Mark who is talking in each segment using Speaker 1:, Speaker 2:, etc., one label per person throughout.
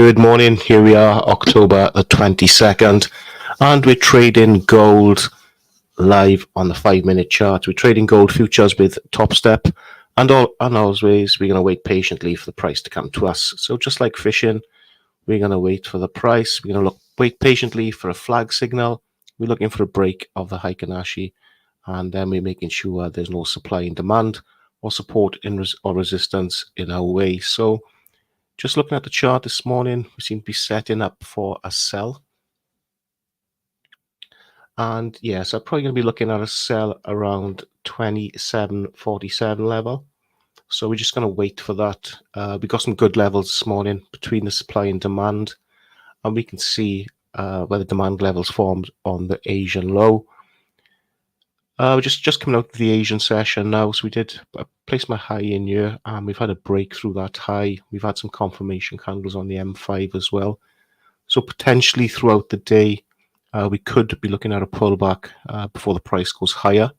Speaker 1: Good morning. Here we are, October the 22nd, and we're trading gold live on the 5-minute chart. We're trading gold futures with Top Step, and always we're going to wait patiently for the price to come to us. So just like fishing, we're going to wait for the price. We're going to wait patiently for a flag signal. We're looking for a break of the Heikin-Ashi, and then we're making sure there's no supply and demand or support or resistance in our way. So just looking at the chart this morning, we seem to be setting up for a sell. And yes, I'm probably going to be looking at a sell around 27.47 level. So we're just going to wait for that. We got some good levels this morning between the supply and demand. And we can see where the demand levels formed on the Asian low. We're just coming out of the Asian session now. So we did place my high in here, and we've had a break through that high. We've had some confirmation candles on the M5 as well. So potentially throughout the day, we could be looking at a pullback before the price goes higher.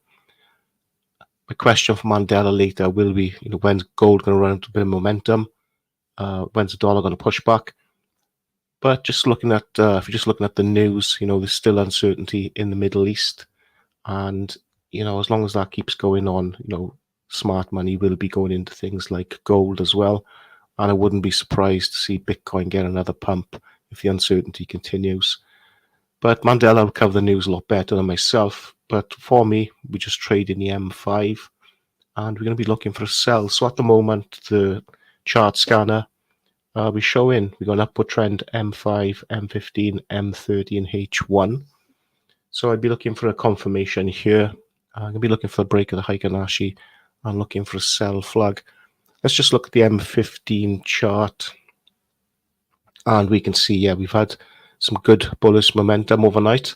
Speaker 1: My question for Mandela later will be, when's gold going to run into a bit of momentum? When's the dollar going to push back? But just looking at, if you're just looking at the news, there's still uncertainty in the Middle East, and as long as that keeps going on, smart money will be going into things like gold as well. And I wouldn't be surprised to see Bitcoin get another pump if the uncertainty continues. But Mandela will cover the news a lot better than myself. But for me, we just trade in the M5, and we're going to be looking for a sell. So at the moment, the chart scanner, we're showing we've got an upward trend M5, M15, M30, and H1. So I'd be looking for a confirmation here. I'm going to be looking for a break of the Heikin-Ashi and looking for a sell flag. Let's just look at the M15 chart. And we can see, yeah, we've had some good bullish momentum overnight.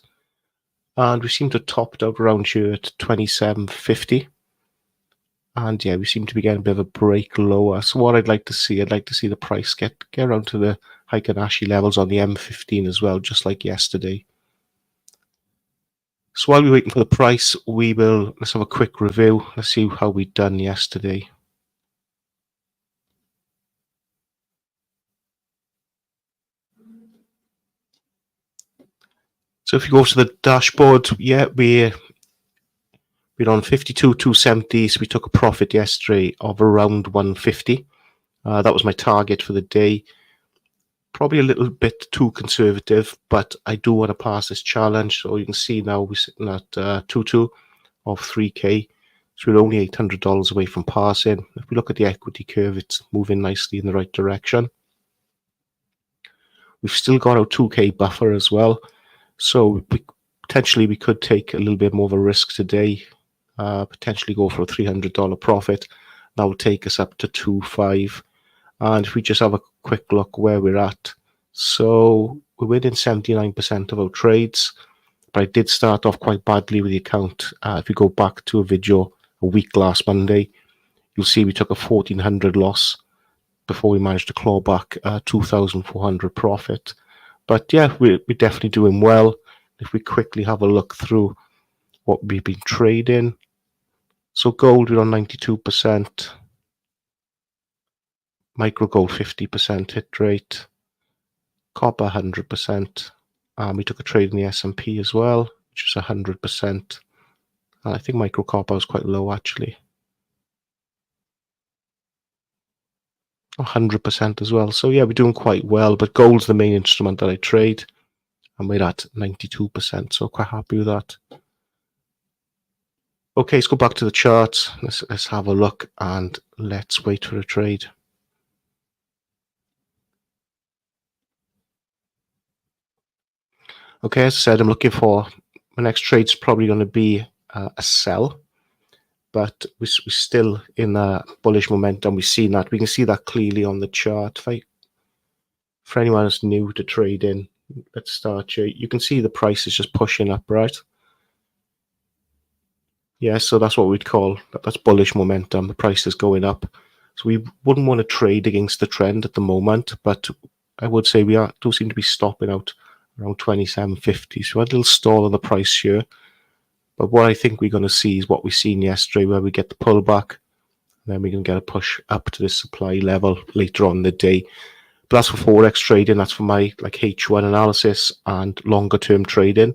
Speaker 1: And we seem to have topped out around here at 27.50. And yeah, we seem to be getting a bit of a break lower. So what I'd like to see the price get around to the Heikin-Ashi levels on the M15 as well, just like yesterday. So while we're waiting for the price, let's have a quick review. Let's see how we done yesterday. So if you go to the dashboard, yeah, we're on 52,270. So we took a profit yesterday of around 150. That was my target for the day. Probably a little bit too conservative, but I do want to pass this challenge. So you can see now we're sitting at 2.2 of 3K. So we're only $800 away from passing. If we look at the equity curve, it's moving nicely in the right direction. We've still got our 2K buffer as well. So potentially we could take a little bit more of a risk today, potentially go for a $300 profit. That will take us up to 2.5. And if we just have a quick look where we're at, so we're within 79% of our trades, but I did start off quite badly with the account. If you go back to a video a week last Monday, you'll see we took a 1,400 loss before we managed to claw back 2,400 profit. But yeah, we're definitely doing well. If we quickly have a look through what we've been trading. So gold, we're on 92%. Micro gold 50% hit rate, copper 100%, and we took a trade in the S&P as well, which is 100%. And I think micro copper was quite low actually, 100% as well. So yeah, we're doing quite well, but gold's the main instrument that I trade, and we're at 92%, so quite happy with that. Okay, let's go back to the charts. Let's have a look and let's wait for a trade. Okay, as I said, I'm looking for my next trade's probably going to be a sell, but we're still in a bullish momentum. We've seen that. We can see that clearly on the chart. For anyone that's new to trading, let's start here. You can see the price is just pushing up, right? Yeah, so that's what we'd call, that's bullish momentum. The price is going up. So we wouldn't want to trade against the trend at the moment, but I would say we do seem to be stopping out around 27.50. So a little stall on the price here. But what I think we're going to see is what we've seen yesterday, where we get the pullback, and then we can get a push up to the supply level later on in the day. that's for forex trading. That's for my like H1 analysis and longer term trading.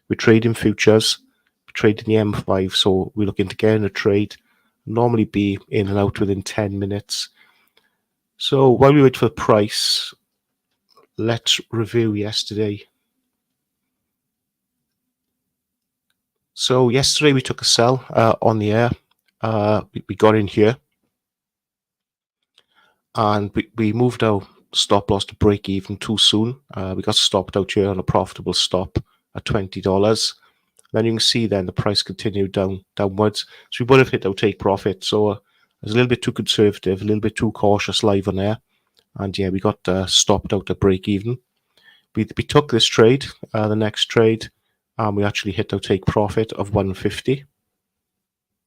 Speaker 1: We're trading futures, we're trading the M5, so we're looking to get in a trade, normally be in and out within 10 minutes. So while we wait for the price, let's review yesterday. So yesterday we took a sell on the air. We got in here and we moved our stop loss to break even too soon. We got stopped out here on a profitable stop at $20. Then you can see then the price continued downwards. So we would have hit our take profit. So I was a little bit too conservative, a little bit too cautious live on air. And yeah, we got stopped out at break even. We took this trade, the next trade, and we actually hit our take profit of 150,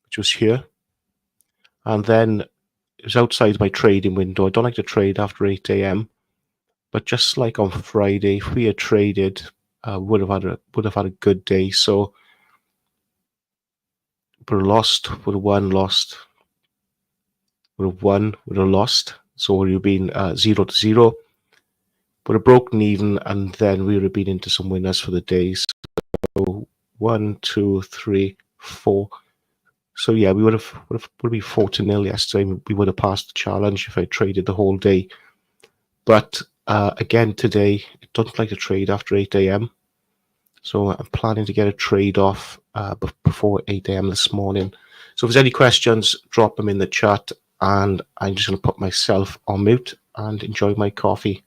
Speaker 1: which was here. And then it was outside my trading window. I don't like to trade after 8 a.m. But just like on Friday, if we had traded, would have had a good day. So would have lost, would have won, lost, would have won, would have lost. So would have been 0-0. Would have broken even, and then we would have been into some winners for the day. So 1, 2, 3, 4. So yeah, we would have been 4-0 yesterday. We would have passed the challenge if I traded the whole day. But again today, I don't like to trade after 8 a.m. So I'm planning to get a trade off before 8 a.m. this morning. So if there's any questions, drop them in the chat, and I'm just going to put myself on mute and enjoy my coffee.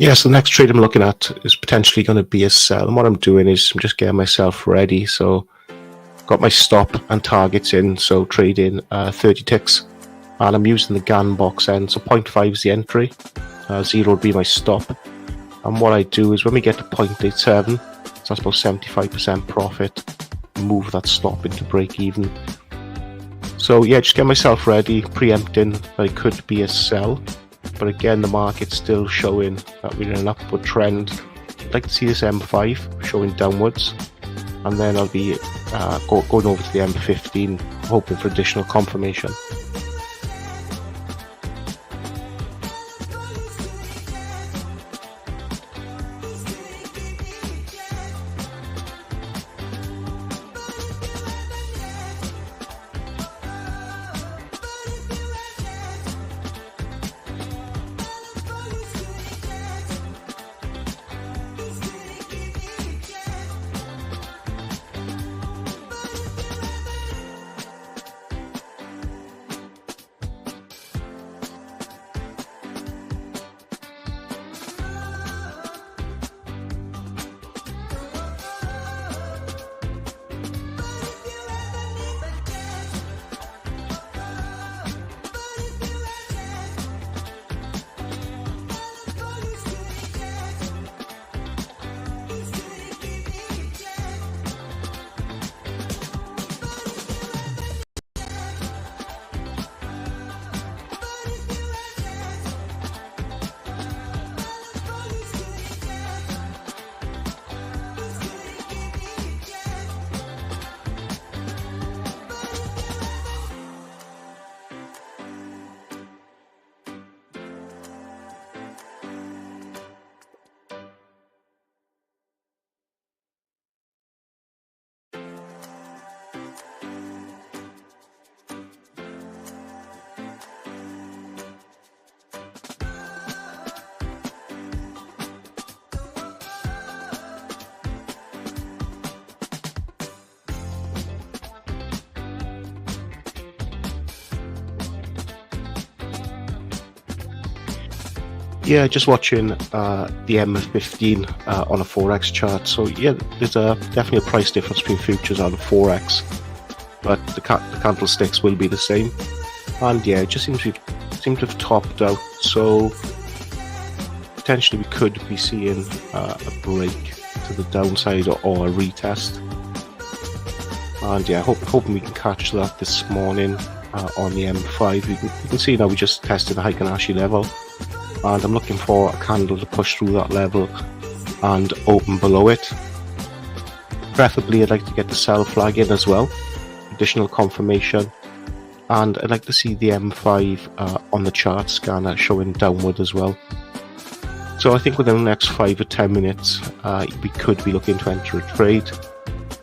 Speaker 1: Yes, the next trade I'm looking at is potentially going to be a sell. And what I'm doing is I'm just getting myself ready. So got my stop and targets in. So trading 30 ticks. And I'm using the GAN box end. So 0.5 is the entry. 0 would be my stop. And what I do is when we get to 0.87, so that's about 75% profit, move that stop into break even. So yeah, just get myself ready, preempting that it could be a sell. But again, the market's still showing that we're in an upward trend. I'd like to see this M5 showing downwards, and then I'll be going over to the M15, hoping for additional confirmation. Yeah, just watching the M15 on a Forex chart. So yeah, there's definitely a price difference between futures and Forex, but the candlesticks will be the same. And yeah, it just seems to have topped out. So potentially we could be seeing a break to the downside or a retest. And yeah, hoping we can catch that this morning on the M5. You can see now we just tested the Heikin-Ashi level, and I'm looking for a candle to push through that level and open below it. Preferably I'd like to get the sell flag in as well, additional confirmation, and I'd like to see the M5 on the chart scanner showing downward as well. So I think within the next 5 or 10 minutes we could be looking to enter a trade.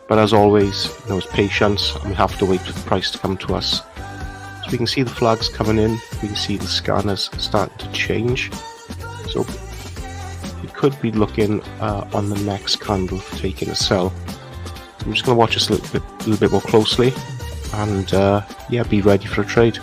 Speaker 1: But as always, it's patience, and we have to wait for the price to come to us. So we can see the flags coming in, we can see the scanners starting to change. So we could be looking on the next candle for taking a sell. So I'm just going to watch this a little bit more closely, and yeah, be ready for a trade.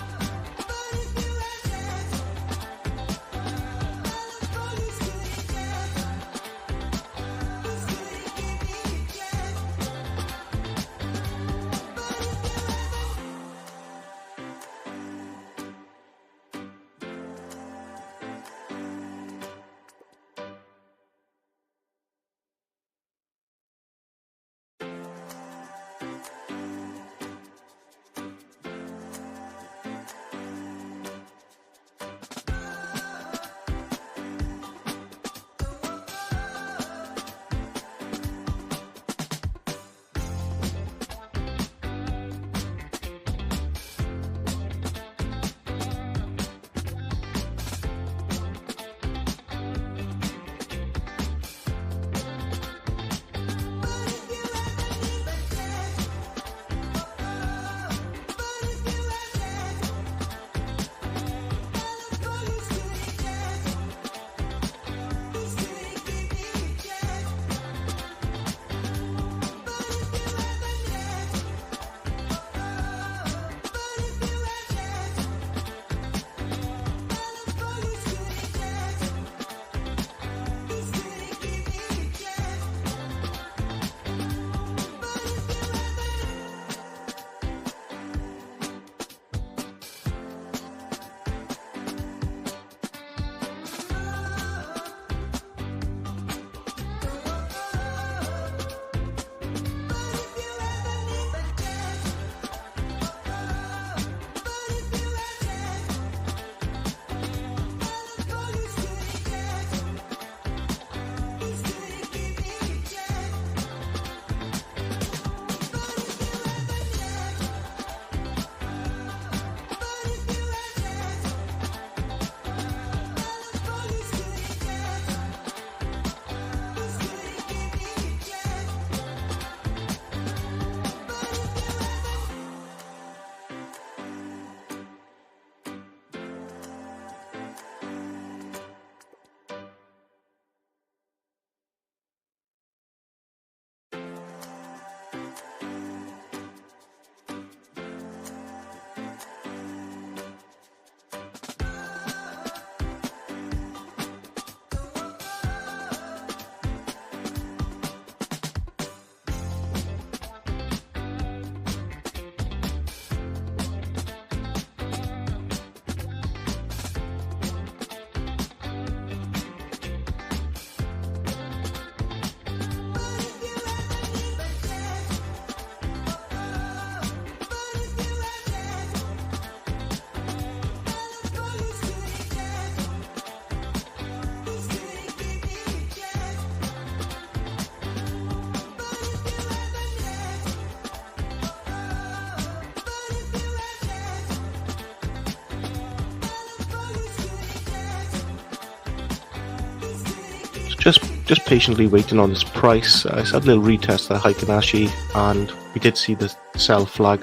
Speaker 1: Just patiently waiting on this price. I had a little retest of the Heikin-Ashi, and we did see the sell flag,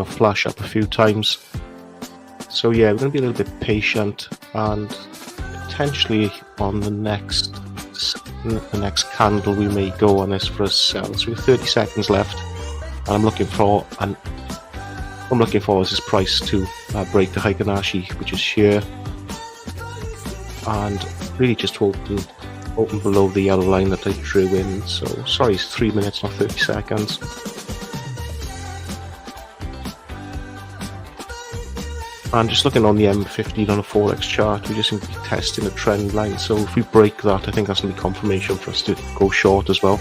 Speaker 1: flash up a few times. So yeah, we're going to be a little bit patient, and potentially on the next candle we may go on this for a sell. So we have 30 seconds left, and I'm looking for this price to break the Heikin-Ashi, which is here, and really just open below the yellow line that I drew in. So sorry, it's 3 minutes, not 30 seconds. And just looking on the M15 on a Forex chart, we're just going to be testing a trend line. So if we break that, I think that's going to be confirmation for us to go short as well.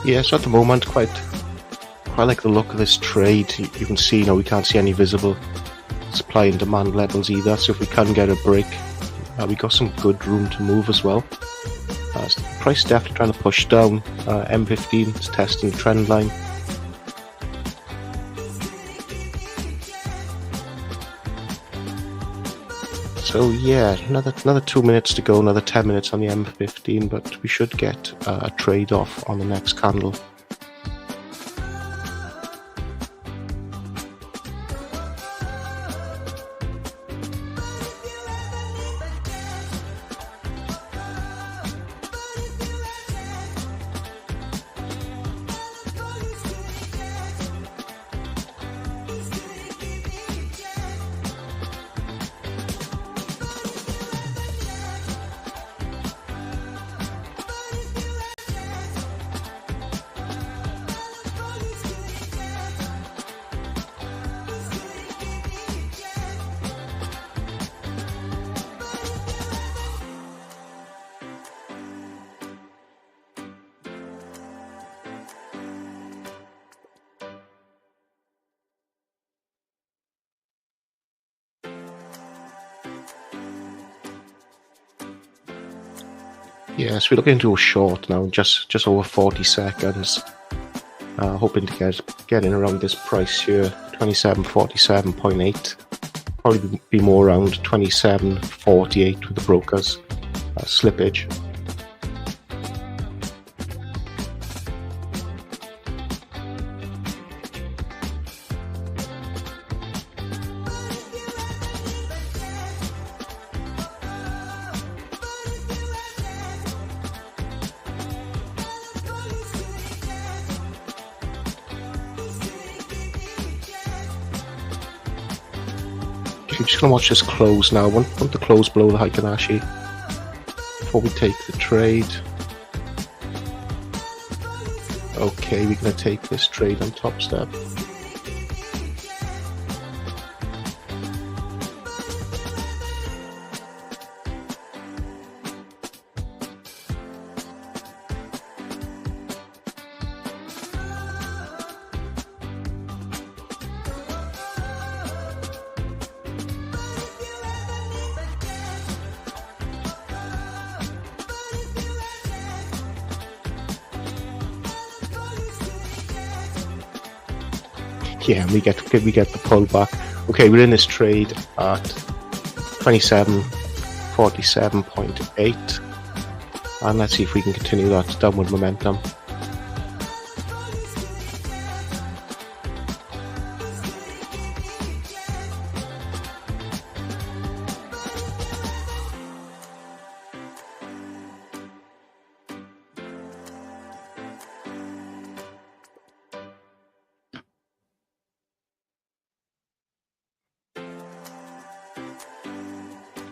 Speaker 1: Yeah, so at the moment, quite like the look of this trade. You can see, we can't see any visible supply and demand levels either. So if we can get a break, we got some good room to move as well. So the price is definitely trying to push down. M15 is testing the trend line. So yeah, another 2 minutes to go, another 10 minutes on the M15, but we should get a trade off on the next candle. Yes, we're looking into a short now, just over 40 seconds. Hoping to get in around this price here, 27.47.8. Probably be more around 27.48 with the brokers slippage. We're just going to watch this close now. Want to close below the Heikin-Ashi before we take the trade. Okay, we're going to take this trade on top step. Yeah, we get the pullback. Okay, we're in this trade at 27.47.8, and let's see if we can continue that downward momentum.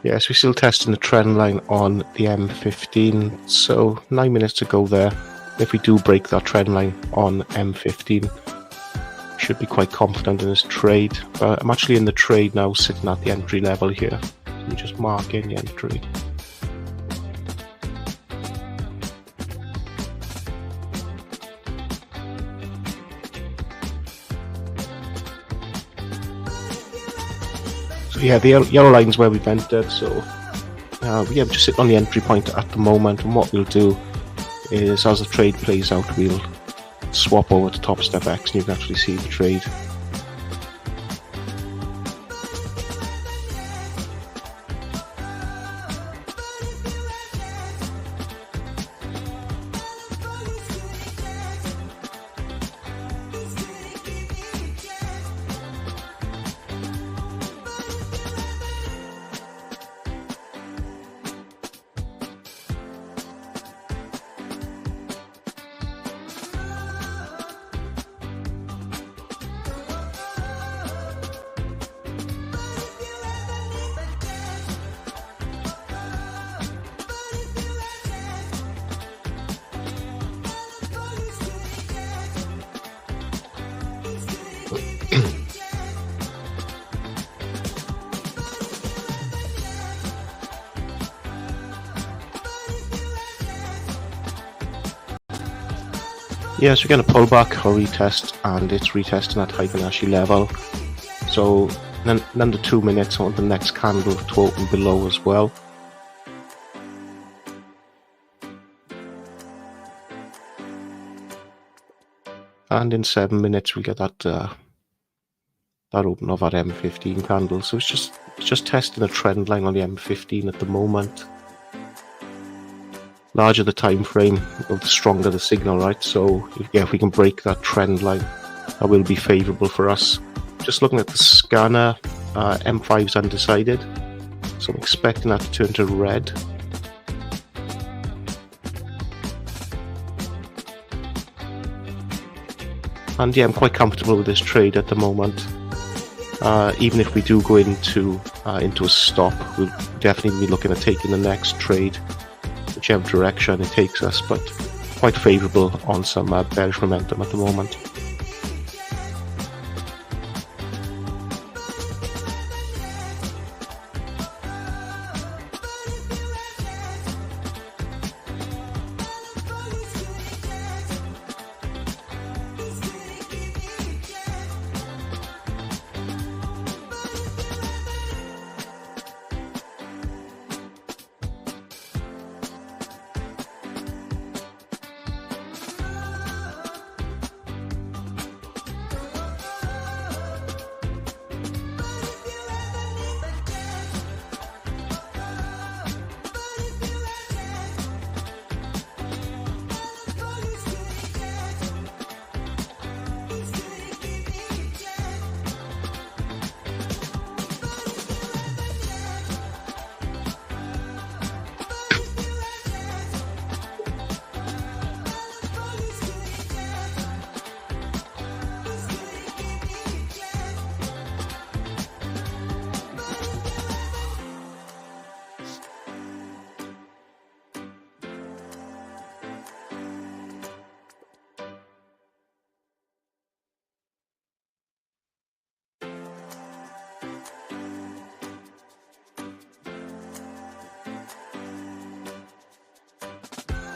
Speaker 1: Yes, we're still testing the trend line on the M15, so 9 minutes to go there. If we do break that trend line on M15, should be quite confident in this trade. I'm actually in the trade now, sitting at the entry level here. So we just mark in the entry. yeah, the yellow line's where we've entered, so yeah, we're just sitting on the entry point at the moment, and what we'll do is, as the trade plays out, we'll swap over to top step X and you can actually see the trade. Yes, we're going to pull back or retest, and it's retesting at Fibonacci level. So in under 2 minutes, I want the next candle to open below as well. And in 7 minutes, we'll get that that open of our M15 candle. So it's just testing a trend line on the M15 at the moment. Larger the time frame, the stronger the signal, right? So yeah, if we can break that trend line, that will be favorable for us. Just looking at the scanner, M5's undecided, so I'm expecting that to turn to red. And yeah, I'm quite comfortable with this trade at the moment. Even if we do go into a stop, we'll definitely be looking at taking the next trade, whichever direction it takes us, but quite favourable on some bearish momentum at the moment.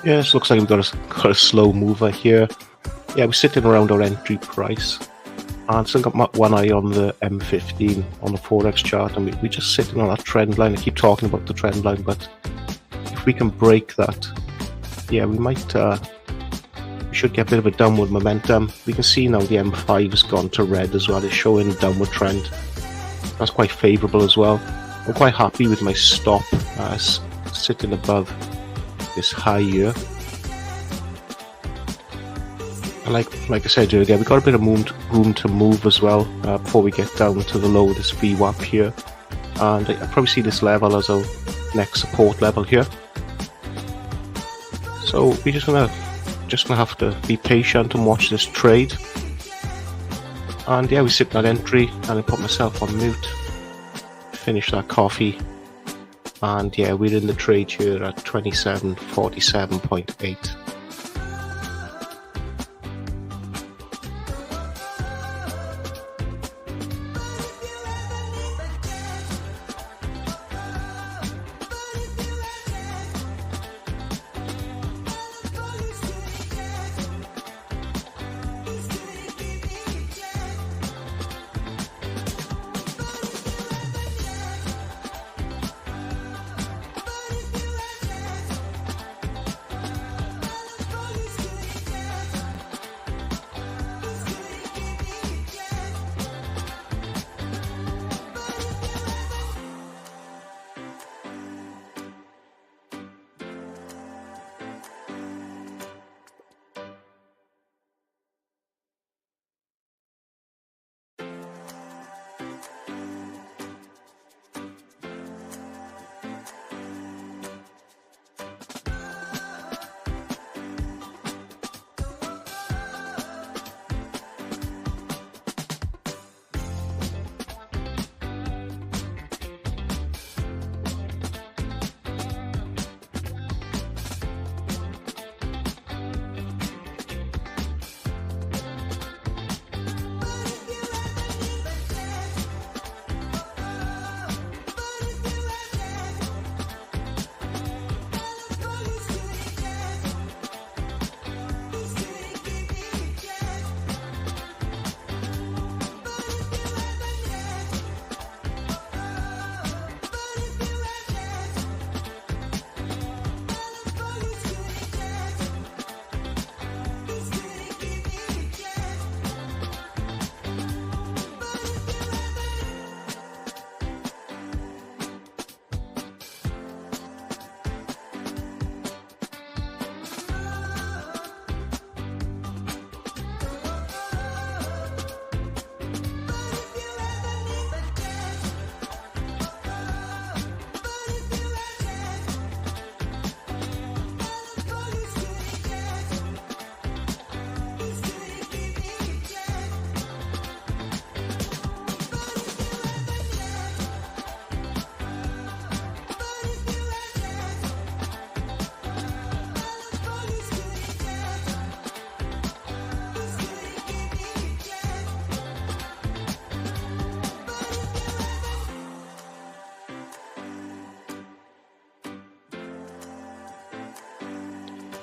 Speaker 1: Yes, looks like we've got a slow mover here. Yeah, we're sitting around our entry price. And still got one eye on the M15 on the Forex chart, and we're just sitting on that trend line. I keep talking about the trend line, but if we can break that, yeah, we might. We should get a bit of a downward momentum. We can see now the M5 has gone to red as well. It's showing a downward trend. That's quite favourable as well. I'm quite happy with my stop sitting above this high here. And like I said earlier, we've got a bit of room to move as well before we get down to the low of this VWAP here. And I probably see this level as our next support level here. So we're just gonna have to be patient and watch this trade. And yeah, we sit in that entry, and I put myself on mute, finish that coffee, and yeah, we're in the trade here at 2747.8.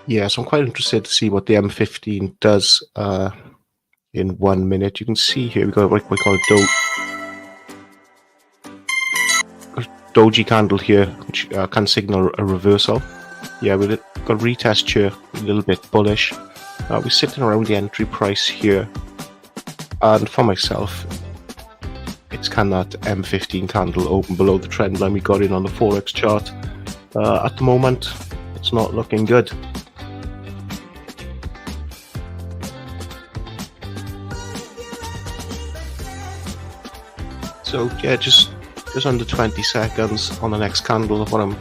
Speaker 1: Yeah, so I'm quite interested to see what the M15 does in 1 minute. You can see here we've got what we call a doji candle here, which can signal a reversal. Yeah, we've got a retest here, a little bit bullish. We're sitting around the entry price here, and for myself, it's can that M15 candle open below the trend line we got in on the Forex chart. At the moment, it's not looking good. So yeah, just under 20 seconds on the next candle. What I'm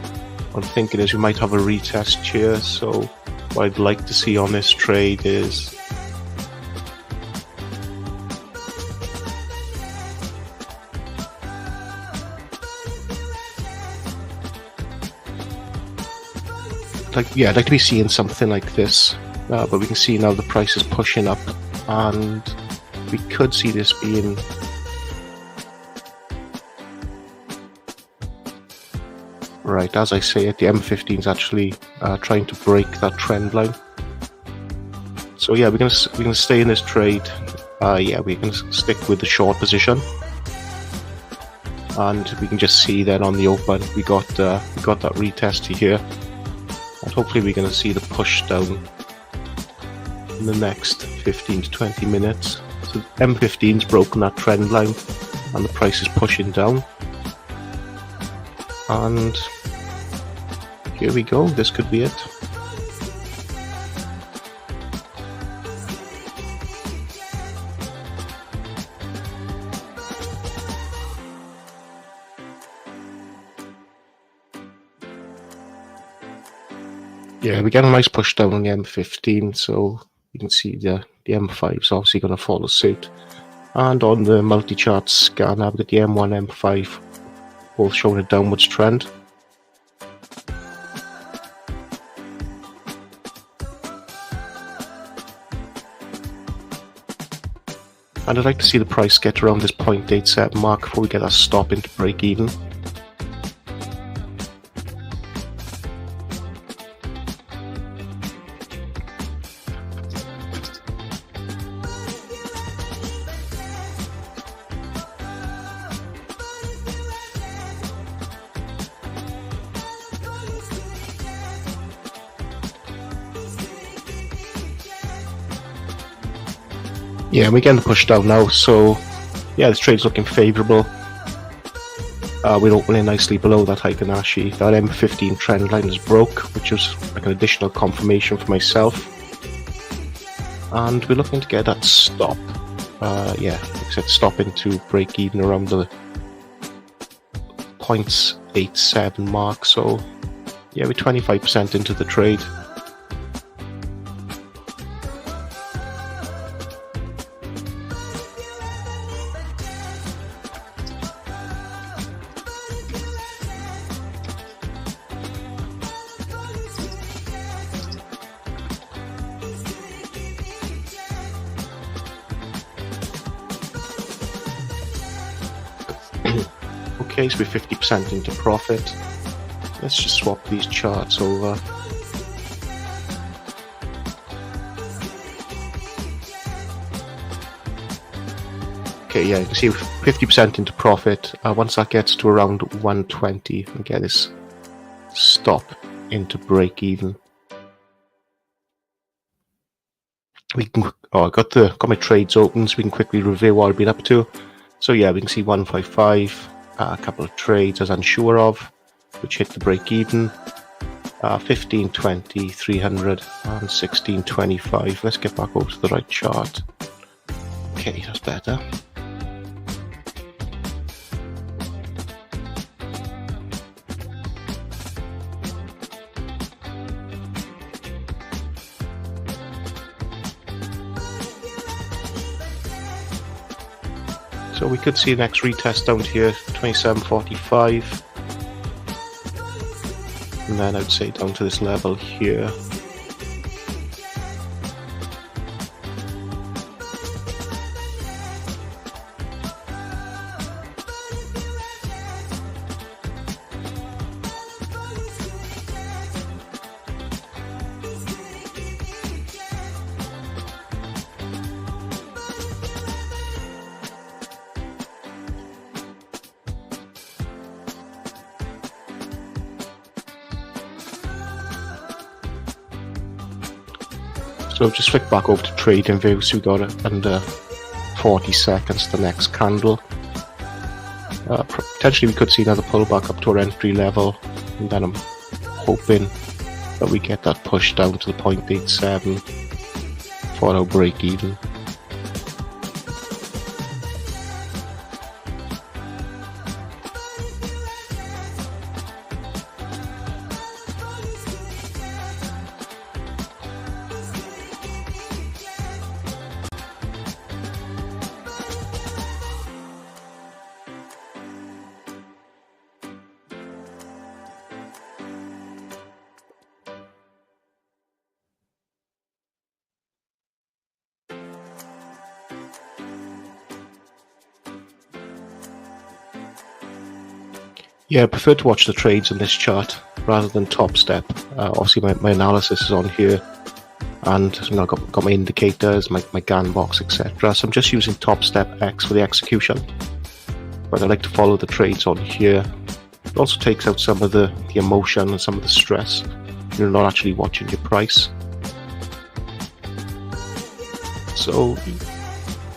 Speaker 1: thinking is we might have a retest here. So what I'd like to see on this trade is I'd like to be seeing something like this, but we can see now the price is pushing up, and we could see this being right, as I say it, the M15 is actually trying to break that trend line. So yeah, we're gonna stay in this trade. Yeah, we're gonna stick with the short position, and we can just see then on the open we got that retest here. And hopefully we're going to see the push down in the next 15 to 20 minutes. So M15's broken that trend line and the price is pushing down. And here we go, this could be it. Yeah, we get a nice push down on the M15, so you can see the M5 is obviously going to follow suit. And on the multi-chart scanner, we've got the M1, M5 both showing a downwards trend. And I'd like to see the price get around this 0.87 mark before we get our stop into break even. Yeah, we're getting the push down now, so yeah, this trade's looking favourable. We're opening nicely below that Heikin-Ashi. That M15 trend line is broke, which is like an additional confirmation for myself. And we're looking to get that stop. Yeah, like I said, stop into break even around the 0.87 mark. So yeah, we're 25% into the trade. Okay, so we're 50% into profit. Let's just swap these charts over. Okay, yeah, you can see 50% into profit. Once that gets to around 120, we get this stop into break even. We can. Oh, I got my trades open, so we can quickly review what I've been up to. So yeah, we can see 155. A couple of trades I was unsure of, which hit the break even. 1520, 300, and 1625. Let's get back over to the right chart. Okay, that's better. So we could see the next retest down here, 27.45, and then I'd say down to this level here. So just flick back over to trading view, so we got it under 40 seconds to the next candle. Potentially we could see another pullback up to our entry level, and then I'm hoping that we get that push down to the 0.87 for our break even. Yeah, I prefer to watch the trades in this chart rather than top step. Obviously my analysis is on here, and I've got my indicators, my GAN box, etc. So I'm just using top step X for the execution, but I like to follow the trades on here. It also takes out some of the emotion and some of the stress. You're not actually watching your price. So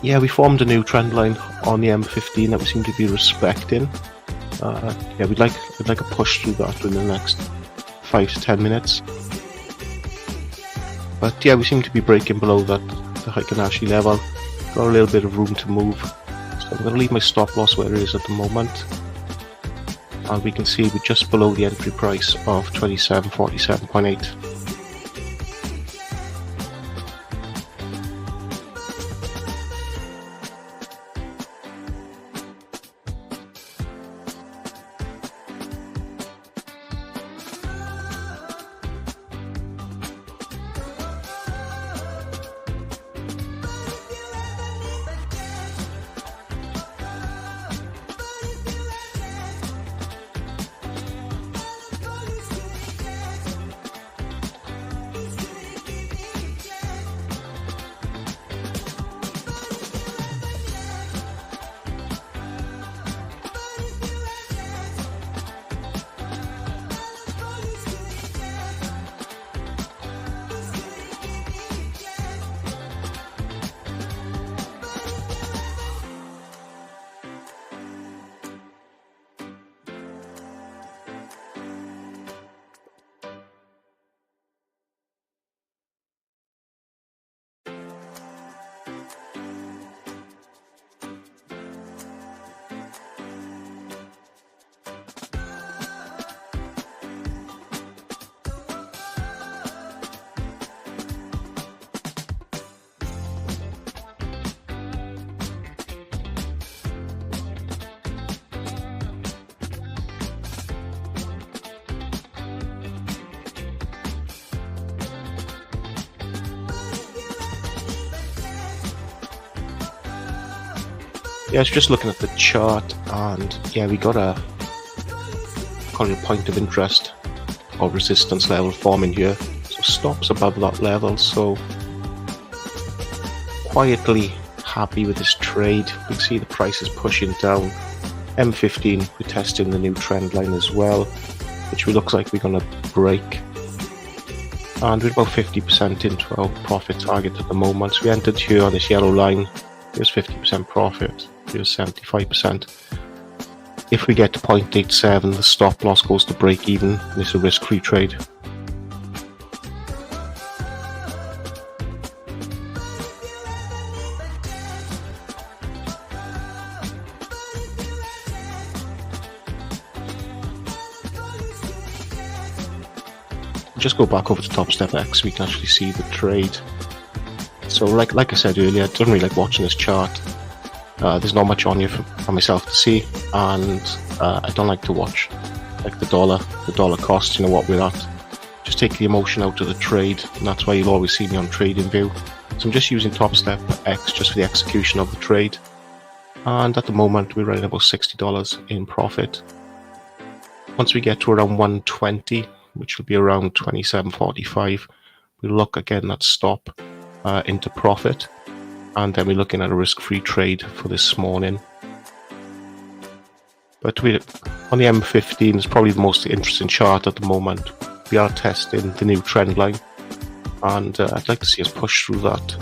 Speaker 1: yeah, we formed a new trend line on the M15 that we seem to be respecting. Yeah, we'd like a push through that within the next 5 to 10 minutes. But yeah, we seem to be breaking below the Heikin-Ashi level. Got a little bit of room to move, so I'm going to leave my stop loss where it is at the moment. And we can see we're just below the entry price of 2747.8. Yeah, it's just looking at the chart, and yeah, we got a point of interest or resistance level forming here. So stops above that level, so quietly happy with this trade. We can see the price is pushing down. M15, we're testing the new trend line as well, which looks like we're going to break. And we're about 50% into our profit target at the moment. So we entered here on this yellow line. Here's 50% profit. Here's 75%. If we get to 0.87, the stop loss goes to break even, and it's a risk-free trade. Just go back over to Top Step X, we can actually see the trade. So like I said earlier, I don't really like watching this chart. There's not much on here for myself to see, and I don't like to watch like the dollar cost, you know what we're at. Just take the emotion out of the trade, and that's why you'll always see me on trading view. So I'm just using Top Step X just for the execution of the trade, and at the moment we're running about $60 in profit. Once we get to around 120, which will be around 27.45, we'll look again at stop into profit, and then we're looking at a risk-free trade for this morning. But on the M15 is probably the most interesting chart at the moment. We are testing the new trend line, and I'd like to see us push through that.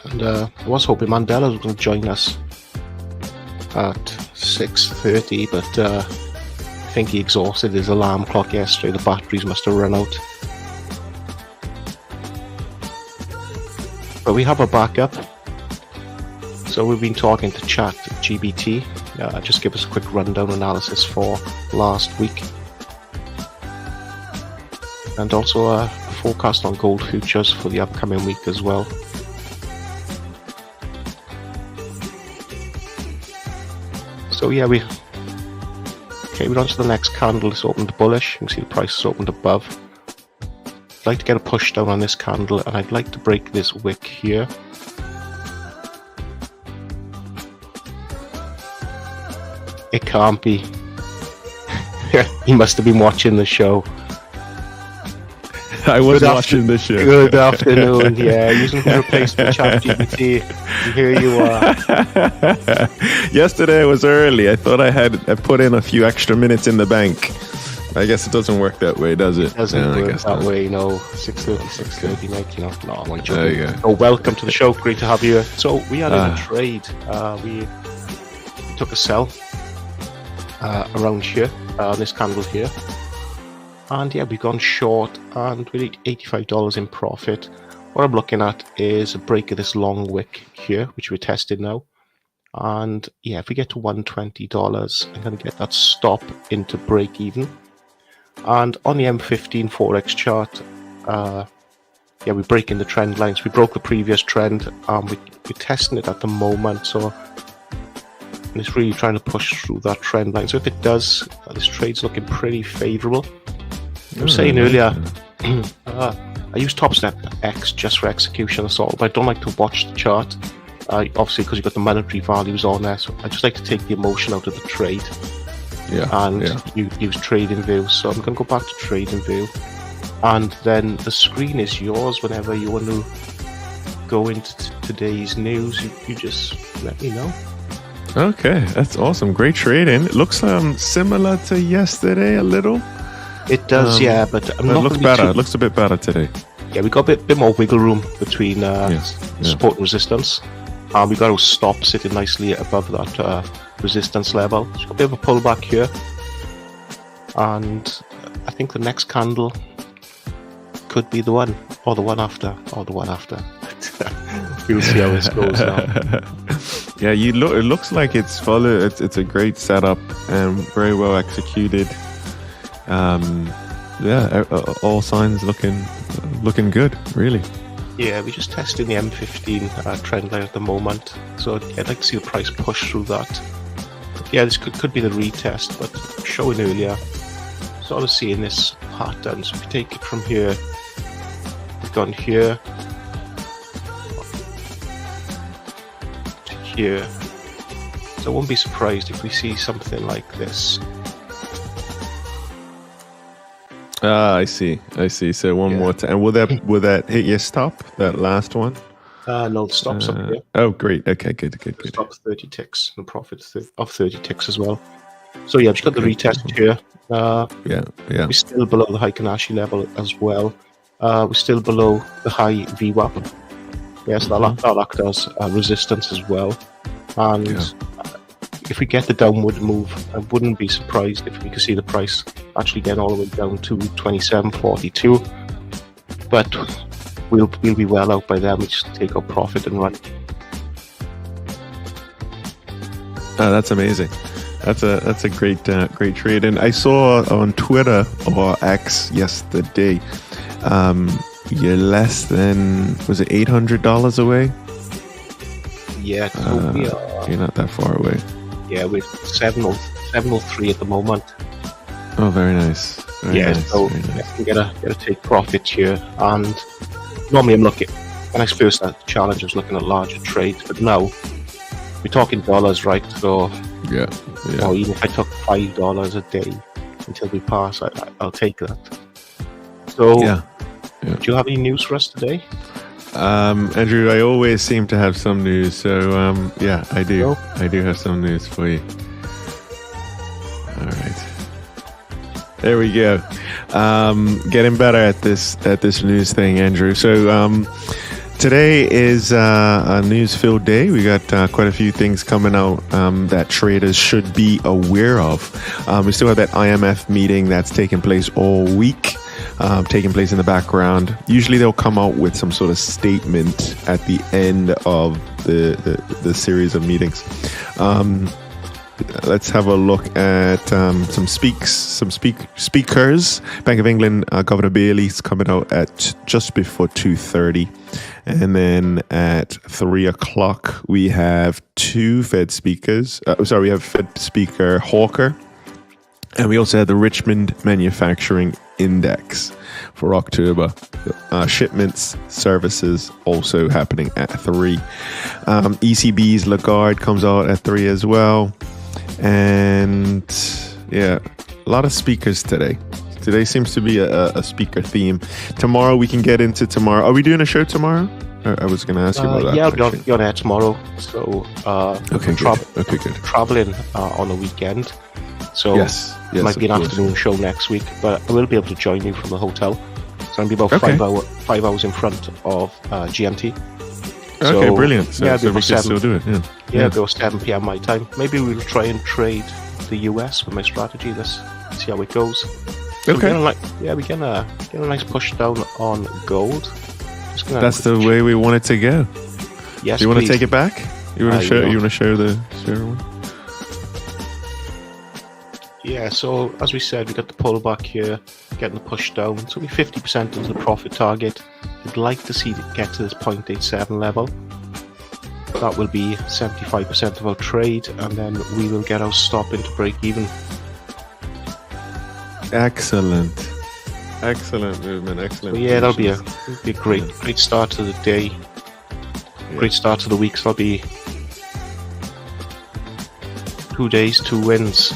Speaker 1: And I was hoping Mandela was going to join us at 6:30, but I think he exhausted his alarm clock yesterday. The batteries must have run out. But we have a backup. So we've been talking to Chat GBT. Just give us a quick rundown analysis for last week. And also a forecast on gold futures for the upcoming week as well. So yeah, we're on to the next candle. It's opened bullish. You can see the price is opened above. I'd like to get a push down on this candle, and I'd like to break this wick here. It can't be. He must have been watching the show.
Speaker 2: I was watching the show.
Speaker 1: Good afternoon. Yeah, using the replacement ChatGPT. Here you are.
Speaker 2: Yesterday was early. I thought I put in a few extra minutes in the bank. I guess it doesn't work that way, does it?
Speaker 1: It doesn't work that way, no. 6:30, mate. No, I'm joking. Oh, welcome to the show. Great to have you. So we had a trade. We took a sell around here, this candle here. And yeah, we've gone short and we need $85 in profit. What I'm looking at is a break of this long wick here, which we're testing now. And yeah, if we get to $120, I'm going to get that stop into break even. And on the M15 Forex chart, yeah, we're breaking the trend lines. We broke the previous trend and we're testing it at the moment. So it's really trying to push through that trend line. So if it does, this trade's looking pretty favorable. I was saying earlier, I use Top Step X just for execution assault, but I don't like to watch the chart, obviously because you've got the monetary values on there, so I just like to take the emotion out of the trade and use trading view. So I'm going to go back to trading view, and then the screen is yours whenever you want to go into today's news. You just let me know.
Speaker 2: Okay, that's awesome. Great trading. It looks similar to yesterday a little.
Speaker 1: It does, yeah, but I'm not.
Speaker 2: It looks better. It looks a bit better today.
Speaker 1: Yeah, we got a bit more wiggle room between support and resistance. We got our stop sitting nicely above that resistance level. So got a bit of a pullback here, and I think the next candle could be the one, or the one after, or the one after. We'll see how this goes now.
Speaker 2: Yeah, it looks like it's a great setup and very well executed. All signs looking good, really.
Speaker 1: Yeah, we're just testing the M15 trend line at the moment, so I'd like to see the price push through that. Yeah, this could be the retest, but showing earlier, sort of seeing this pattern. So if you take it from here, we've gone here to here. So I won't be surprised if we see something like this.
Speaker 2: I see. So one more time. And will that hit your stop? That last one?
Speaker 1: No, the stop's up here.
Speaker 2: Oh, great. Okay, good.
Speaker 1: Stop 30 ticks and profit of 30 ticks as well. So yeah, we've got the retest here.
Speaker 2: Yeah.
Speaker 1: We're still below the Heikin-Ashi level as well. We're still below the high VWAP. Yes, that act as resistance as well. And if we get the downward move, I wouldn't be surprised if we could see the price actually get all the way down to 27.42. But we'll be well out by then. We just take our profit and run.
Speaker 2: That's amazing. That's a great trade. And I saw on Twitter or X yesterday, you're less than, was it $800 away?
Speaker 1: Yeah, so we are.
Speaker 2: You're not that far away.
Speaker 1: Yeah, we're 703 at the moment.
Speaker 2: Oh, very nice. Very nice.
Speaker 1: So I can get a take profit here. And normally I'm looking, when I first started the challenge, I was looking at larger trades, but now we're talking dollars, right? So
Speaker 2: yeah.
Speaker 1: Or even if I took $5 a day until we pass, I'll take that. So, do you have any news for us today?
Speaker 2: Andrew, I always seem to have some news, so yeah, I do. I do have some news for you. All right. There we go. Getting better at this news thing, Andrew. So today is a news-filled day. We got quite a few things coming out that traders should be aware of. We still have that IMF meeting that's taking place all week, taking place in the background. Usually they'll come out with some sort of statement at the end of the series of meetings. Let's have a look at some speakers. Bank of England, Governor Bailey's coming out at just before 2:30. And then at 3 o'clock, we have two Fed speakers. We have Fed Speaker Hawker. And we also had the Richmond Manufacturing Index for October. Shipments, services also happening at 3. ECB's Lagarde comes out at 3 as well. And yeah, a lot of speakers today. Today seems to be a speaker theme. Tomorrow we can get into tomorrow. Are we doing a show tomorrow? I was going to ask you about that.
Speaker 1: Yeah, I'll be on air tomorrow. So
Speaker 2: okay, good.
Speaker 1: Traveling on the weekend. So
Speaker 2: yes,
Speaker 1: it might be an afternoon show next week, but I will be able to join you from the hotel. So I'll be about 5 hours in front of GMT. So,
Speaker 2: okay, brilliant. So,
Speaker 1: yeah,
Speaker 2: so we can still do it.
Speaker 1: Yeah, go 7 p.m. my time. Maybe we'll try and trade the US with my strategy. Let's see how it goes. So
Speaker 2: okay.
Speaker 1: We're gonna get a nice push down on gold.
Speaker 2: That's the way we want it to go.
Speaker 1: Yes.
Speaker 2: Do you want to take it back? You want to show? You want to show the one?
Speaker 1: Yeah. So as we said, we got the pullback here, getting the push down. So we're 50% into the profit target. We'd like to see it get to this 0.87 level. That will be 75% of our trade, and then we will get our stop into break even.
Speaker 2: Excellent movement. Excellent.
Speaker 1: So yeah, that'll be a great start to the day. Great start to the week. So that'll be 2 days, 2 wins.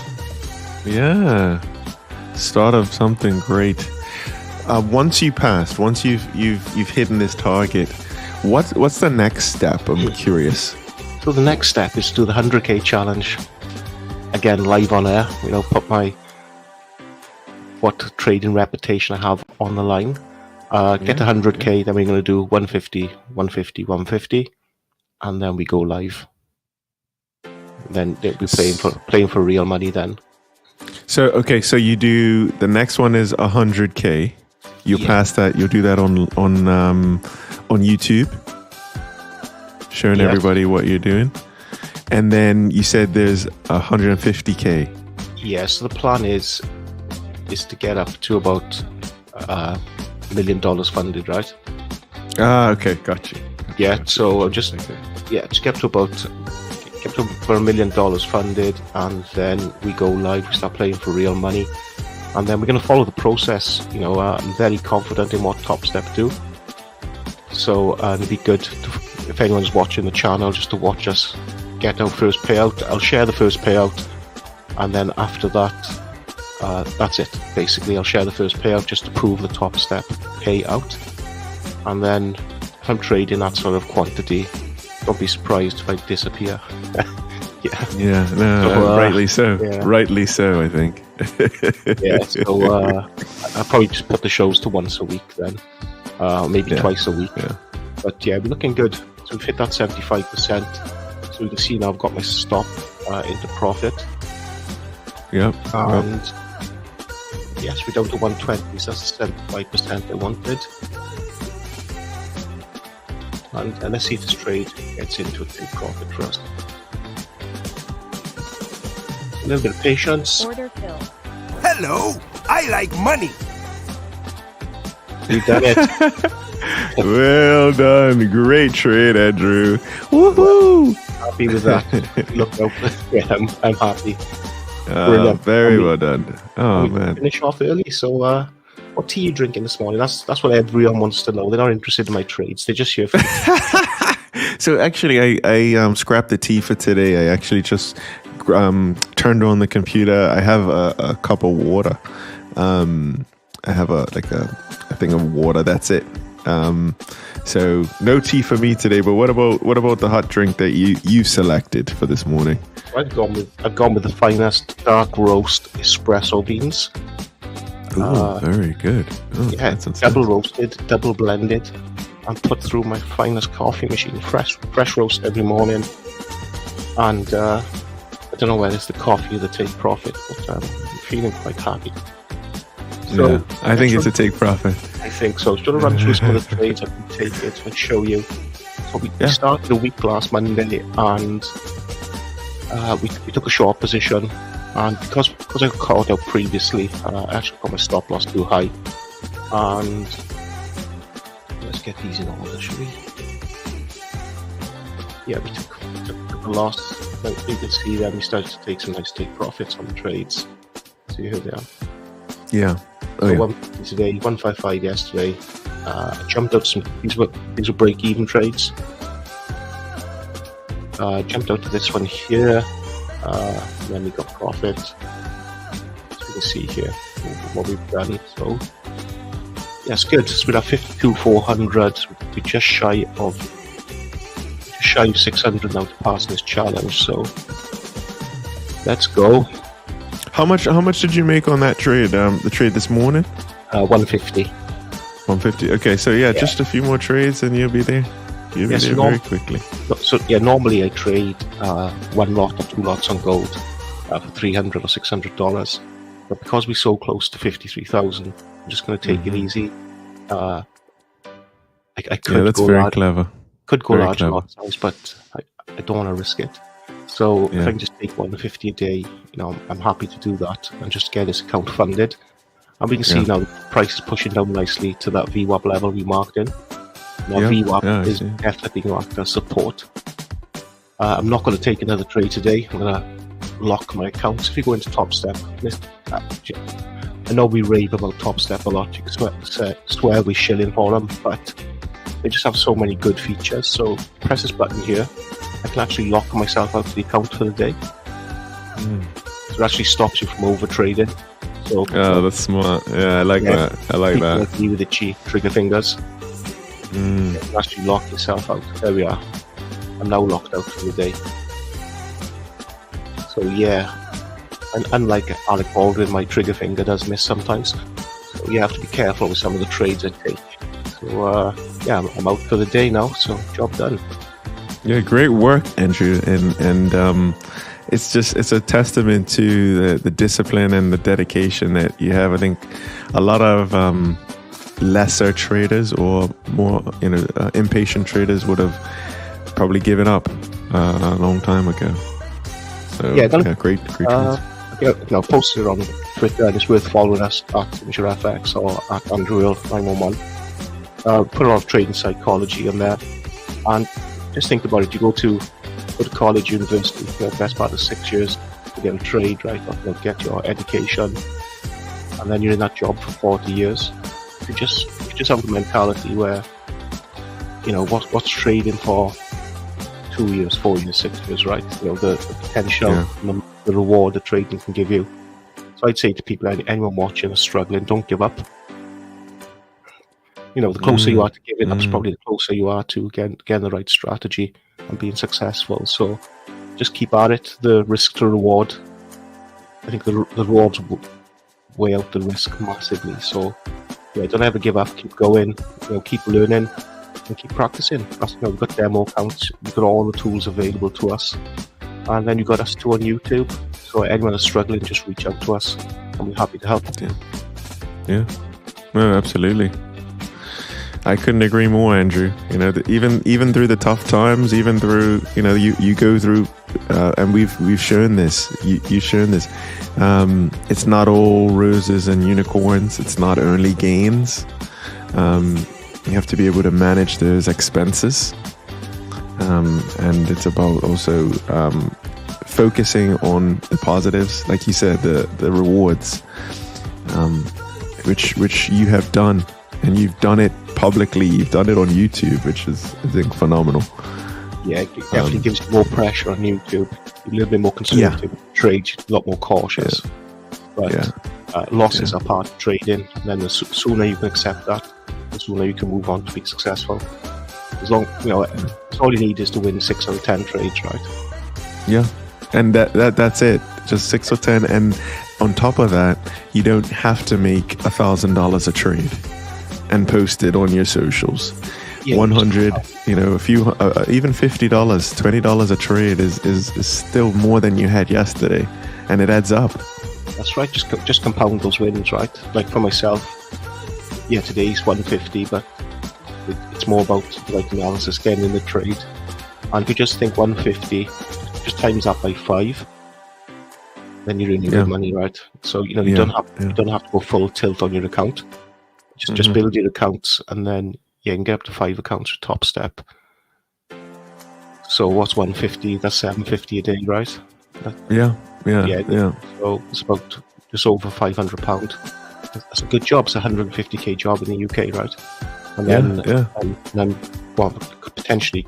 Speaker 2: Yeah, start of something great. Once you've hidden this target, what's the next step? I'm curious.
Speaker 1: So the next step is to do the 100k challenge. Again, live on air. Put what trading reputation I have on the line. Get 100k, then we're going to do 150, 150, 150, and then we go live. Then we'll be playing for real money then.
Speaker 2: So you do the next one is 100k. You pass that. You'll do that on YouTube, showing everybody what you're doing, and then you said there's 150k.
Speaker 1: Yeah. So the plan is to get up to about $1 million funded, right?
Speaker 2: Okay, got you.
Speaker 1: Yeah. So just get to about for $1 million funded, and then we go live. We start playing for real money, and then we're going to follow the process. I'm very confident in what Top Step do. So it'd be good if anyone's watching the channel just to watch us get our first payout. I'll share the first payout, and then after that, that's it. Basically, I'll share the first payout just to prove the Top Step payout, and then if I'm trading that sort of quantity, don't be surprised if I disappear.
Speaker 2: Rightly so. Rightly so, I think.
Speaker 1: So I'll probably just put the shows to once a week then, maybe twice a week. But yeah, we're looking good. So we've hit that 75%. So you can see now I've got my stop into profit. And yes, we're down to 120, so that's the 75% I wanted. And let's see if this trade gets into a big profit for us. A little bit of patience.
Speaker 3: Order filled.
Speaker 4: Hello, I like money.
Speaker 1: You done it.
Speaker 2: Well done. Great trade, Andrew. Woohoo!
Speaker 1: Happy with that. Look, I'm happy.
Speaker 2: Very well done. Oh, man.
Speaker 1: Finish off early, so what tea are you drinking this morning? That's what everyone wants to know. They're not interested in my trades. They're just here for
Speaker 2: So actually, I scrapped the tea for today. I actually just turned on the computer. I have a cup of water. I have a thing of water. That's it. So no tea for me today. But what about the hot drink that you selected for this morning?
Speaker 1: I've gone with the finest dark roast espresso beans.
Speaker 2: Oh, very good. Oh,
Speaker 1: Yeah,
Speaker 2: that sounds
Speaker 1: double
Speaker 2: nice.
Speaker 1: roasted, double blended, and put through my finest coffee machine. Fresh roast every morning. And I don't know whether it's the coffee or the take profit, but I'm feeling quite happy. So
Speaker 2: Yeah, I think it's a take profit.
Speaker 1: I think so. Should I run through some of the trades I can take it and show you? So we started a week last Monday, and we took a short position. And because I got caught out previously, I actually got my stop loss too high. And let's get these in order, shall we? Yeah, we took a loss. Like you can see there, we started to take some nice take profits on the trades. See here they are.
Speaker 2: Yeah. Oh,
Speaker 1: So
Speaker 2: yeah.
Speaker 1: 150 today, 155 yesterday. I jumped out some. These were break-even trades. Jumped out to this one here. Then we got profit. So you can see here what we've done. So yeah, it's good. So with our 52,400, we're just shy of 600 now to pass this challenge. So let's go.
Speaker 2: How much did you make on that trade? The trade this morning?
Speaker 1: 150.
Speaker 2: 150. Okay, so yeah, just a few more trades and you'll be there. You'll be
Speaker 1: Yes,
Speaker 2: there very quickly.
Speaker 1: So yeah, normally I trade one lot or two lots on gold for $300 or $600, but because we're so close to 53,000, I'm just going to take it easy. I could
Speaker 2: Yeah, that's
Speaker 1: go
Speaker 2: very
Speaker 1: large,
Speaker 2: clever.
Speaker 1: could go
Speaker 2: very
Speaker 1: large
Speaker 2: clever.
Speaker 1: lot size, but I don't want to risk it. So if
Speaker 2: Yeah.
Speaker 1: I can just take 150 a day, I'm happy to do that and just get this account funded. And we can see now the price is pushing down nicely to that VWAP level we marked in. Now
Speaker 2: Yeah,
Speaker 1: VWAP
Speaker 2: I
Speaker 1: is
Speaker 2: see.
Speaker 1: definitely being marked as support. I'm not going to take another trade today. I'm going to lock my accounts. If you go into Top Step, I know we rave about Top Step a lot. You can swear we're shilling for them, but they just have so many good features. So press this button here. I can actually lock myself out of the account for the day. So it actually stops you from over trading. So
Speaker 2: Oh, that's smart. Yeah, I like
Speaker 1: Yeah.
Speaker 2: that. I like
Speaker 1: people
Speaker 2: that.
Speaker 1: like me with itchy trigger fingers,
Speaker 2: Mm.
Speaker 1: you can actually lock yourself out. There we are. I'm now locked out for the day. So yeah, and unlike Alec Baldwin, my trigger finger does miss sometimes. So you have to be careful with some of the trades I take. So yeah, I'm out for the day now. So job done.
Speaker 2: Yeah, great work, Andrew, and it's a testament to the discipline and the dedication that you have. I think a lot of lesser traders or more impatient traders would have probably given up a long time ago. So
Speaker 1: Yeah,
Speaker 2: great.
Speaker 1: Now posted on Twitter, and it's worth following us at InsureFX or at Andrew911. Put a lot of trading psychology in there, and just think about it. You go to college, university, the best part of 6 years to get a trade, right? Or get your education, and then you're in that job for 40 years. You just have the mentality where, what's trading for 2 years, 4 years, 6 years, right? The potential, and the reward that trading can give you. So I'd say to people, anyone watching or struggling, don't give up. The closer you are to giving up, probably the closer you are to getting the right strategy and being successful. So just keep at it. The risk to reward, I think the rewards weigh out the risk massively. So yeah, don't ever give up. Keep going. Keep learning and keep practicing. We've got demo accounts. We've got all the tools available to us, and then you've got us too on YouTube. So anyone that's struggling, just reach out to us, and we're happy to help.
Speaker 2: Yeah. No, absolutely. I couldn't agree more, Andrew. Even through the tough times, even through you go through, and we've shown this. You've shown this. It's not all roses and unicorns. It's not only gains. You have to be able to manage those expenses, and it's about also focusing on the positives, like you said, the rewards, which you have done. And you've done it publicly. You've done it on YouTube, which is, I think, phenomenal.
Speaker 1: Yeah, it definitely gives you more pressure on YouTube. You're a little bit more conservative. Trade, a lot more cautious. But losses are part of trading. And then the sooner you can accept that, the sooner you can move on to be successful. As long, all you need is to win 6 out of 10 trades, right?
Speaker 2: Yeah, and that's it. Just 6 or 10, and on top of that, you don't have to make $1,000 a trade and post it on your socials.
Speaker 1: Yeah,
Speaker 2: 100, a few, even $50, $20 a trade is still more than you had yesterday, and it adds up.
Speaker 1: That's right. Just compound those wins, right? Like for myself, today's 150, but it's more about like analysis, getting in the trade. And if you just think 150, just times that by 5, then you're in good money, right? So you don't have to go full tilt on your account. Just build your accounts, and then you can get up to 5 accounts for Top Step. So what's 150? That's 750 a day, right?
Speaker 2: Yeah.
Speaker 1: So it's about just over £500. That's a good job. It's a 150k job in the UK, right? And then potentially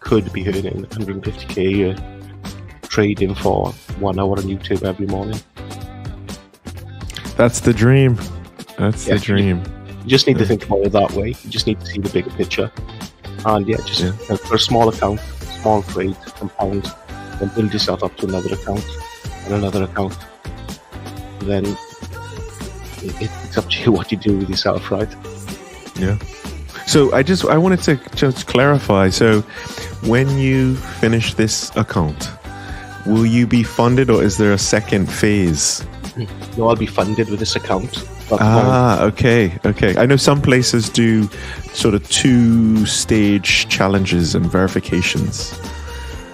Speaker 1: could be earning 150k a year trading for 1 hour on YouTube every morning.
Speaker 2: That's the dream. That's the dream.
Speaker 1: You just need to think about it that way. You just need to see the bigger picture. And for a small account, small trade, compound, then build yourself up to another account and another account. Then it's up to you what you do with yourself, right?
Speaker 2: Yeah. So I wanted to just clarify. So when you finish this account, will you be funded, or is there a second phase?
Speaker 1: No, I'll be funded with this account.
Speaker 2: Okay. I know some places do sort of 2-stage challenges and verifications.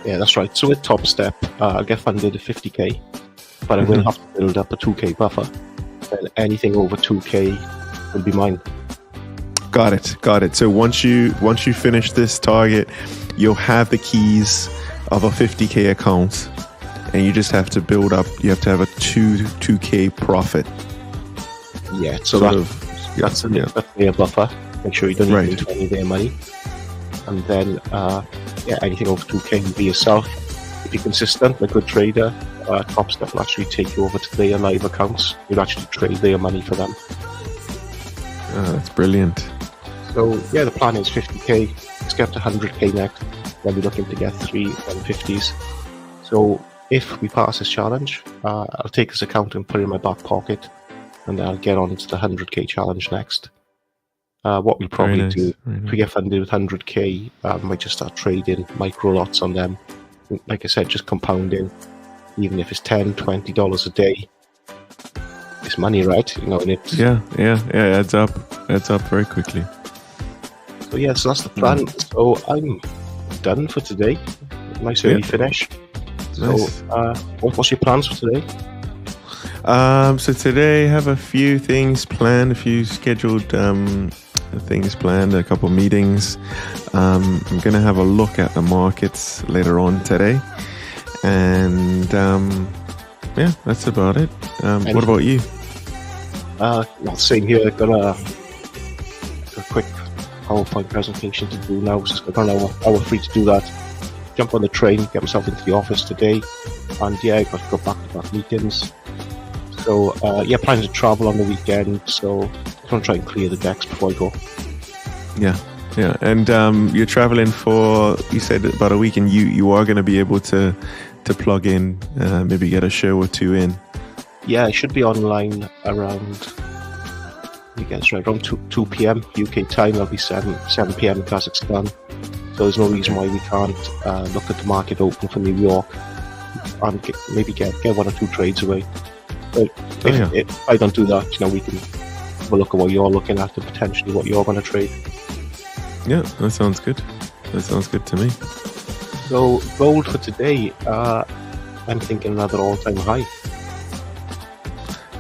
Speaker 1: Yeah, that's right. So with Top Step, I'll get funded at 50k, but I will have to build up a 2k buffer. And anything over 2k will be mine.
Speaker 2: Got it. So once you finish this target, you'll have the keys of a 50k account, and you just have to build up. You have to have a 2k profit.
Speaker 1: Yeah, so that's a buffer. Make sure you don't need into any of their money. And then, anything over 2k will be yourself. If you're consistent, a good trader, Top Step will actually take you over to their live accounts. You'll actually trade their money for them.
Speaker 2: That's brilliant.
Speaker 1: So, the plan is 50k. Let's get up to 100k next. Then we're looking to get 3 150s. So, if we pass this challenge, I'll take this account and put it in my back pocket. And I'll get on to the 100k challenge next. What we'll probably do, if we get funded with 100k, might just start trading micro lots on them. Like I said, just compounding. Even if it's $10, $20 a day, it's money, right? And it's
Speaker 2: it adds up very quickly.
Speaker 1: So so that's the plan. So I'm done for today. Nice early finish. So what's your plans for today?
Speaker 2: So today I have a few things planned, a few scheduled things planned, a couple meetings. I'm going to have a look at the markets later on today. And that's about it. What about you?
Speaker 1: Same here. I've got a quick PowerPoint presentation to do now. So I've got an hour free to do that. Jump on the train, get myself into the office today. And I've got to go back-to-back meetings. So, planning to travel on the weekend, so I'm going to try and clear the decks before I go.
Speaker 2: Yeah. And you're traveling for, you said, about a week, and you are going to be able to plug in, maybe get a show or two in.
Speaker 1: Yeah, I should be online around, around 2 p.m. UK time. I'll be 7 p.m. in Kazakhstan. So there's no reason why we can't look at the market open for New York and maybe get 1 or 2 trades away. But if I don't do that, we can have a look at what you're looking at and potentially what you're going to trade.
Speaker 2: Yeah, that sounds good. That sounds good to me.
Speaker 1: So gold for today, I'm thinking another all-time high.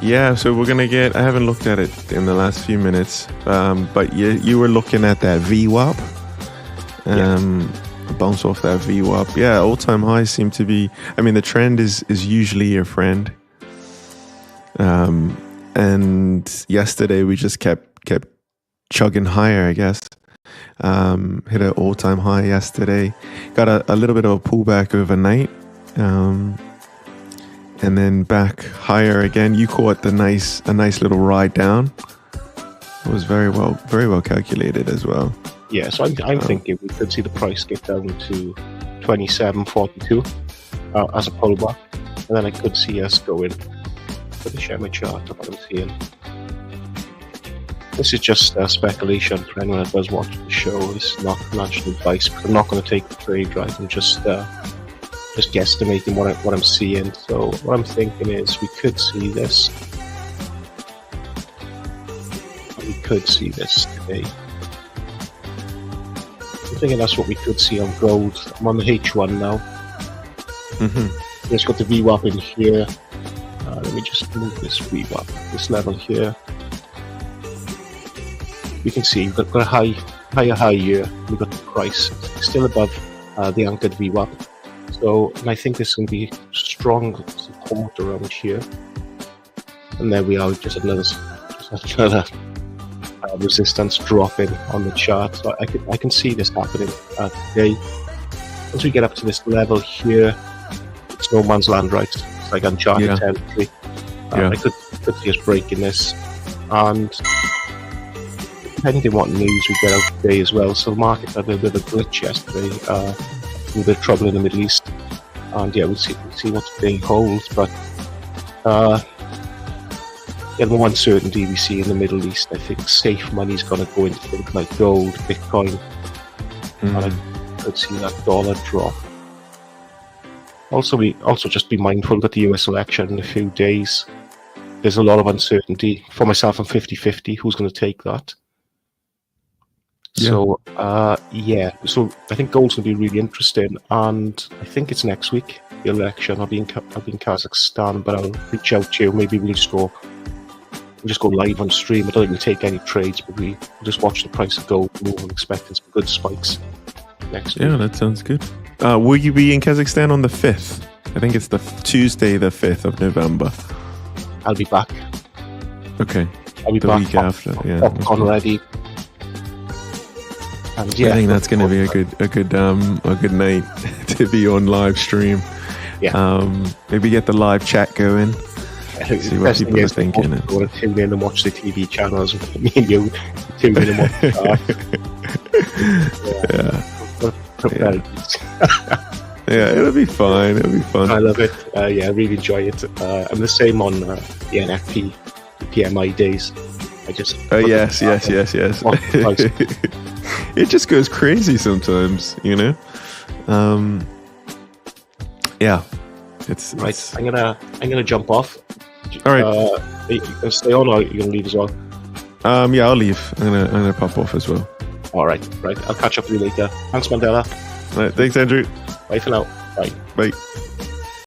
Speaker 2: Yeah, so we're going to get, I haven't looked at it in the last few minutes, but you were looking at that VWAP, bounce off that VWAP. Yeah, all-time highs seem to be, the trend is usually your friend. And yesterday we just kept chugging higher, I guess. Hit an all-time high yesterday. Got a little bit of a pullback overnight. And then back higher again. You caught a nice little ride down. It was very well calculated as well.
Speaker 1: Yeah, so I'm thinking we could see the price get down to 27.42 as a pullback, and then I could see us going. Let me share my chart of what I'm seeing. This is just speculation for anyone that does watch the show. It's not financial advice, because I'm not going to take the trade, right? I'm just guesstimating what I'm seeing. So what I'm thinking is we could see this. We could see this today. I'm thinking that's what we could see on gold. I'm on the H1 now. It's got the VWAP in here. Let me just move this VWAP, this level here. You can see we've got a higher here. We've got the price still above the anchored VWAP. So, and I think there's going to be strong support around here. And there we are, just another resistance dropping on the chart. So I can see this happening today. Once we get up to this level here, it's no man's land, right? It's like uncharted territory. I could see us breaking this, and depending on what news we get out today as well. So the market had a bit of a glitch yesterday, a little bit of trouble in the Middle East, and yeah, we'll see what today holds. But the more uncertainty we see in the Middle East, I think safe money's going to go into things like gold, Bitcoin, and I could see that dollar drop. Also, just be mindful that the US election in a few days. There's a lot of uncertainty. For myself, I'm 50-50. Who's going to take that? So, So I think gold's going to be really interesting, and I think it's next week, the election. I'll be in Kazakhstan, but I'll reach out to you. Maybe we'll just go live on stream. I don't think we'll take any trades, but we'll just watch the price of gold move. I'm expecting some good spikes next week.
Speaker 2: Yeah, that sounds good. Will you be in Kazakhstan on the 5th? I think it's the Tuesday, the 5th of November.
Speaker 1: I'll be back.
Speaker 2: Okay.
Speaker 1: I'll be
Speaker 2: the
Speaker 1: back
Speaker 2: week after. Yeah.
Speaker 1: Popcorn ready. And yeah,
Speaker 2: I think that's going to be a good night to be on live stream.
Speaker 1: Yeah.
Speaker 2: Maybe get the live chat going. See what people are thinking.
Speaker 1: I want to tune in and watch the TV channels. Me and you tune in and watch the
Speaker 2: Yeah, it'll be fine. It'll be fun.
Speaker 1: I love it. I really enjoy it. I'm the same on the NFP, PMI days. I just.
Speaker 2: Yes. It just goes crazy sometimes, you know. Yeah, it's
Speaker 1: right.
Speaker 2: It's...
Speaker 1: I'm gonna jump off.
Speaker 2: All right.
Speaker 1: Are you gonna stay on, or are you gonna leave as well?
Speaker 2: Yeah, I'll leave. I'm gonna pop off as well.
Speaker 1: All right. I'll catch up with you later. Thanks, Mandela.
Speaker 2: All right, thanks, Andrew.
Speaker 1: Bye for now. Bye.
Speaker 2: Bye.